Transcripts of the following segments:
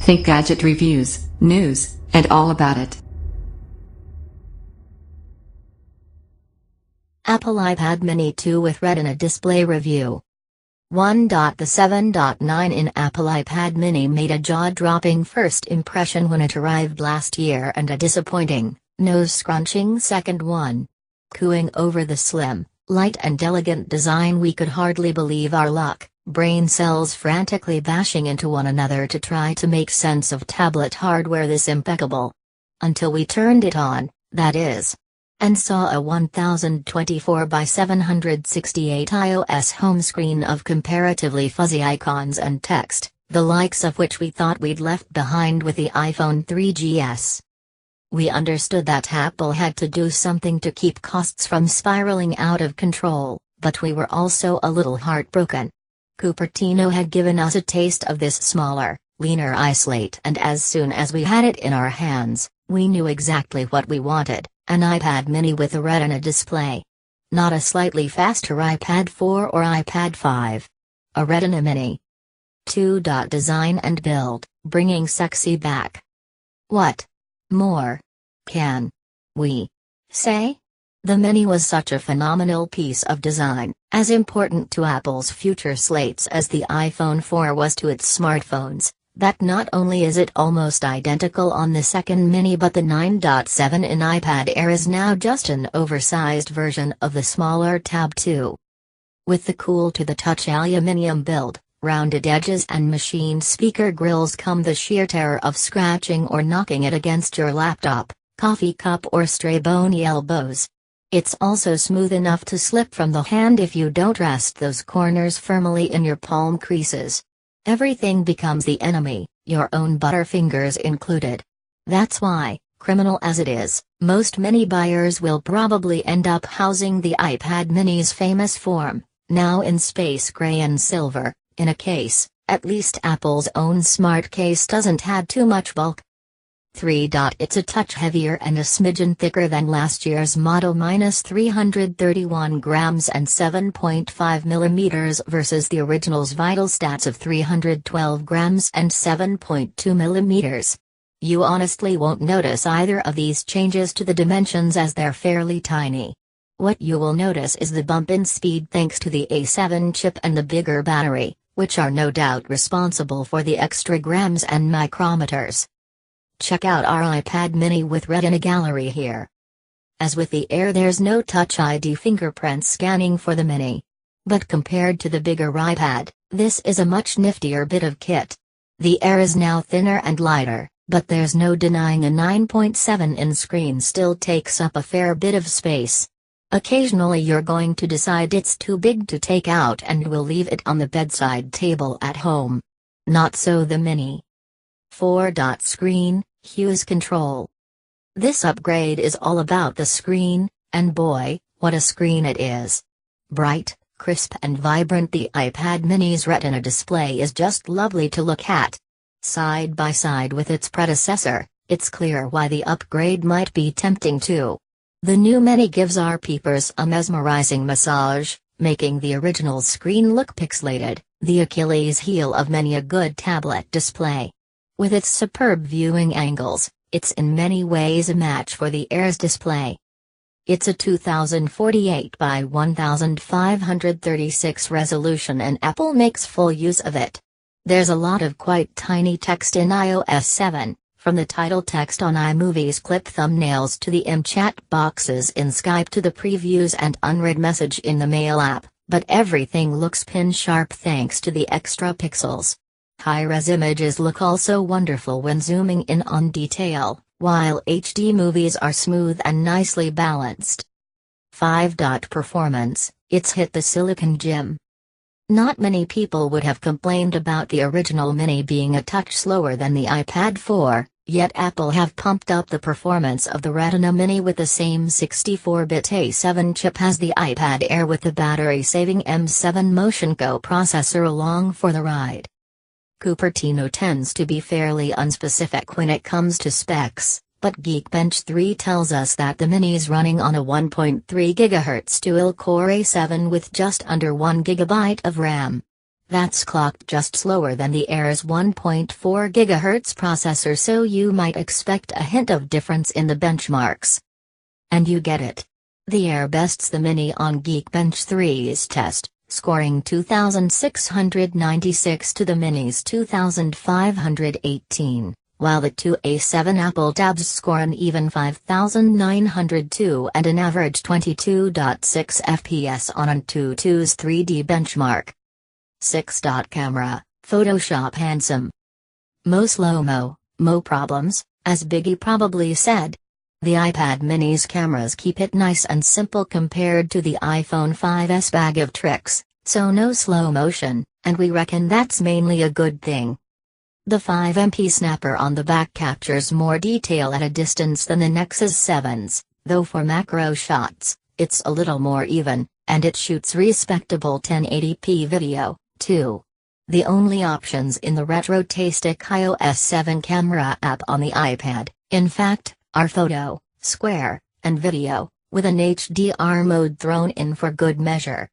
Think gadget reviews, news, and all about it. Apple iPad Mini 2 with Retina display review. 1. The 7.9-in Apple iPad Mini made a jaw-dropping first impression when it arrived last year and a disappointing, nose-scrunching second one. Cooing over the slim, light and elegant design, we could hardly believe our luck, brain cells frantically bashing into one another to try to make sense of tablet hardware this impeccable. Until we turned it on, that is. And saw a 1024 by 768 iOS home screen of comparatively fuzzy icons and text, the likes of which we thought we'd left behind with the iPhone 3GS. We understood that Apple had to do something to keep costs from spiraling out of control, but we were also a little heartbroken. Cupertino had given us a taste of this smaller, leaner iSlate, and as soon as we had it in our hands, we knew exactly what we wanted. An iPad Mini with a Retina display. Not a slightly faster iPad 4 or iPad 5. A Retina Mini. 2. Design and build, bringing sexy back. What more can we say? The Mini was such a phenomenal piece of design, as important to Apple's future slates as the iPhone 4 was to its smartphones, that not only is it almost identical on the second Mini, but the 9.7-in iPad Air is now just an oversized version of the smaller Tab 2. With the cool-to-the-touch aluminum build, rounded edges and machined speaker grills come the sheer terror of scratching or knocking it against your laptop, coffee cup or stray bony elbows. It's also smooth enough to slip from the hand if you don't rest those corners firmly in your palm creases. Everything becomes the enemy, your own butterfingers included. That's why, criminal as it is, most Mini buyers will probably end up housing the iPad Mini's famous form, now in space gray and silver, in a case. At least Apple's own smart case doesn't add too much bulk. 3. It's a touch heavier and a smidgen thicker than last year's model, minus 331 grams and 7.5 millimeters versus the original's vital stats of 312 grams and 7.2 millimeters. You honestly won't notice either of these changes to the dimensions as they're fairly tiny. What you will notice is the bump in speed thanks to the A7 chip and the bigger battery, which are no doubt responsible for the extra grams and micrometers. Check out our iPad Mini with Retina gallery here. As with the Air, there's no Touch ID fingerprint scanning for the Mini. But compared to the bigger iPad, this is a much niftier bit of kit. The Air is now thinner and lighter, but there's no denying a 9.7-in screen still takes up a fair bit of space. Occasionally you're going to decide it's too big to take out and will leave it on the bedside table at home. Not so the Mini. 4. Screen, hues control. This upgrade is all about the screen, and boy, what a screen it is. Bright, crisp and vibrant, the iPad Mini's Retina display is just lovely to look at. Side by side with its predecessor, it's clear why the upgrade might be tempting too. The new Mini gives our peepers a mesmerizing massage, making the original screen look pixelated, the Achilles heel of many a good tablet display. With its superb viewing angles, it's in many ways a match for the Air's display. It's a 2048 by 1536 resolution and Apple makes full use of it. There's a lot of quite tiny text in iOS 7, from the title text on iMovie's clip thumbnails to the chat boxes in Skype to the previews and unread message in the Mail app, but everything looks pin-sharp thanks to the extra pixels. High-res images look also wonderful when zooming in on detail, while HD movies are smooth and nicely balanced. 5. Performance, it's hit the silicon gym. Not many people would have complained about the original Mini being a touch slower than the iPad 4, yet Apple have pumped up the performance of the Retina Mini with the same 64-bit A7 chip as the iPad Air, with the battery-saving M7 Motion co-processor along for the ride. Cupertino tends to be fairly unspecific when it comes to specs, but Geekbench 3 tells us that the Mini's running on a 1.3 GHz dual-core A7 with just under 1 GB of RAM. That's clocked just slower than the Air's 1.4 GHz processor, so you might expect a hint of difference in the benchmarks. And you get it. The Air bests the Mini on Geekbench 3's test, scoring 2,696 to the Mini's 2,518, while the 2A7 Apple tabs score an even 5,902 and an average 22.6 FPS on Antutu's 3D benchmark. 6. Camera, Photoshop handsome. Mo slow-mo, mo problems, as Biggie probably said. The iPad mini's cameras keep it nice and simple compared to the iPhone 5's bag of tricks, so no slow motion, and we reckon that's mainly a good thing. The 5MP snapper on the back captures more detail at a distance than the Nexus 7's, though for macro shots, it's a little more even, and it shoots respectable 1080p video, too. The only options in the retro-tastic iOS 7 camera app on the iPad, in fact, are photo, square, and video, with an HDR mode thrown in for good measure.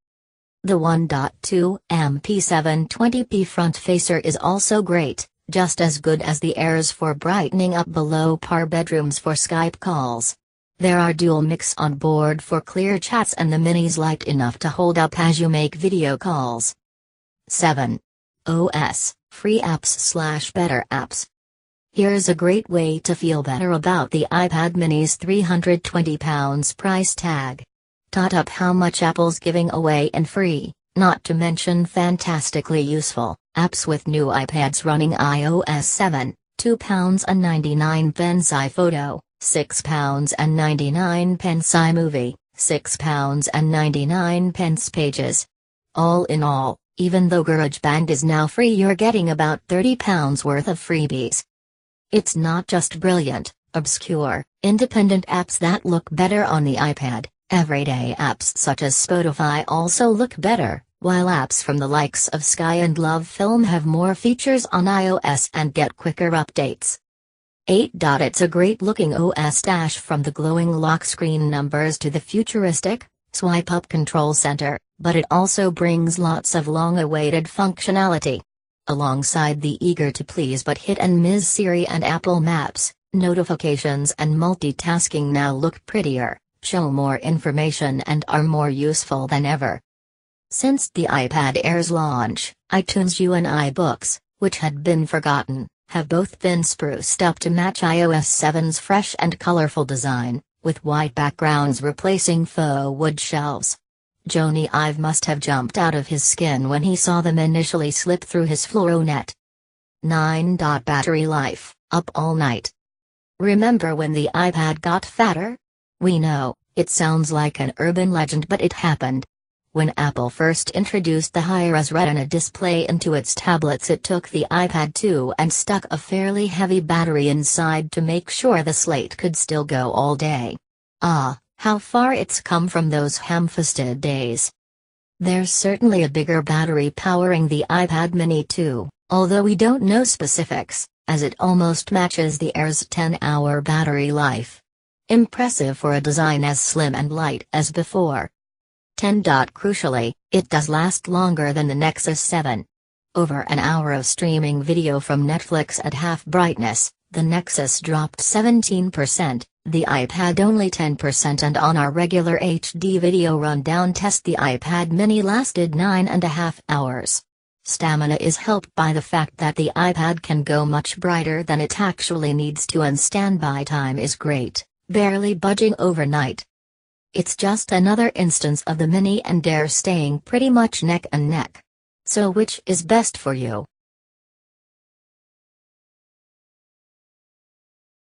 The 1.2MP 720p front facer is also great, just as good as the Air's for brightening up below par bedrooms for Skype calls. There are dual mics on board for clear chats, and the Mini's light enough to hold up as you make video calls. 7. OS, free apps / better apps. Here's a great way to feel better about the iPad mini's £320 price tag. Tot up how much Apple's giving away in free, not to mention fantastically useful, apps with new iPads running iOS 7, £2.99 iPhoto, £6.99 iMovie, £6.99 Pages. All in all, even though GarageBand is now free, you're getting about £30 worth of freebies. It's not just brilliant, obscure, independent apps that look better on the iPad. Everyday apps such as Spotify also look better, while apps from the likes of Sky and Love Film have more features on iOS and get quicker updates. 8. It's a great-looking OS- from the glowing lock screen numbers to the futuristic, swipe-up control center, but it also brings lots of long-awaited functionality. Alongside the eager-to-please but hit-and-miss Siri and Apple Maps, notifications and multitasking now look prettier, show more information, and are more useful than ever. Since the iPad Air's launch, iTunes U and iBooks, which had been forgotten, have both been spruced up to match iOS 7's fresh and colorful design, with white backgrounds replacing faux wood shelves. Jony Ive must have jumped out of his skin when he saw them initially slip through his Fluoronet. 9. Battery life, up all night. Remember when the iPad got fatter? We know, it sounds like an urban legend, but it happened. When Apple first introduced the high-res Retina display into its tablets, it took the iPad 2 and stuck a fairly heavy battery inside to make sure the slate could still go all day. Ah, how far it's come from those ham-fisted days. There's certainly a bigger battery powering the iPad mini 2, although we don't know specifics, as it almost matches the Air's 10-hour battery life. Impressive for a design as slim and light as before. 10. Crucially, it does last longer than the Nexus 7. Over an hour of streaming video from Netflix at half brightness, the Nexus dropped 17%, the iPad only 10%, and on our regular HD video rundown test the iPad mini lasted 9.5 hours. Stamina is helped by the fact that the iPad can go much brighter than it actually needs to, and standby time is great, barely budging overnight. It's just another instance of the Mini and Air staying pretty much neck and neck. So which is best for you?